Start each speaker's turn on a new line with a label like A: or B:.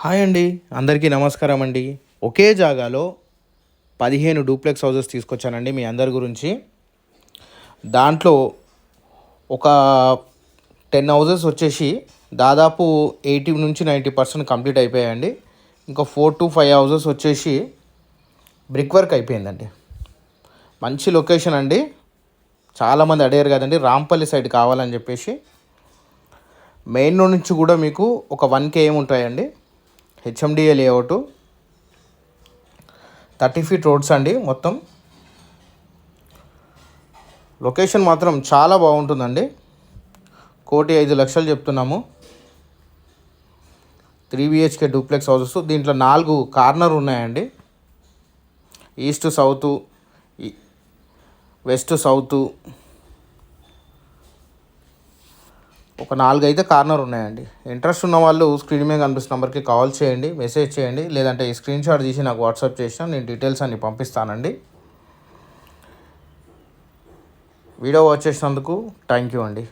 A: Hi అండి, అందరికీ నమస్కారం అండి. ఒకే జాగాలో 15 డూప్లెక్స్ హౌసెస్ తీసుకొచ్చానండి మీ అందరి గురించి. దాంట్లో ఒక 10 హౌసెస్ వచ్చేసి దాదాపు 80 నుంచి 90% కంప్లీట్ అయిపోయాయండి. ఇంకా 4 to 5 హౌసెస్ వచ్చేసి బ్రిక్ వర్క్ అయిపోయిందండి. మంచి లొకేషన్ అండి. చాలామంది అడిగారు కదండి, రాంపల్లి సైడ్ కావాలని చెప్పేసి. మెయిన్ రోడ్ నుంచి కూడా మీకు ఒక 1 km ఉంటాయండి. హెచ్ఎండిఏ లేఅవుట్, 30 feet రోడ్స్ అండి. మొత్తం లొకేషన్ మాత్రం చాలా బాగుంటుందండి. 1,05,00,000 చెప్తున్నాము. 3 BHK డూప్లెక్స్ హౌసెస్. దీంట్లో 4 కార్నర్ ఉన్నాయండి. ఈస్ట్ సౌత్, వెస్ట్ సౌత్, ఒక 4 అయితే కార్నర్ ఉన్నాయండి. ఇంట్రెస్ట్ ఉన్న వాళ్ళు స్క్రీన్ మీద కనిపిస్తున్న నెంబర్కి కాల్ చేయండి, మెసేజ్ చేయండి, లేదంటే ఈ స్క్రీన్ షాట్ తీసి నాకు వాట్సాప్ చేసినా నేను డీటెయిల్స్ అన్ని పంపిస్తానండి. వీడియో వాచ్ చేసినందుకు థ్యాంక్ యూ అండి.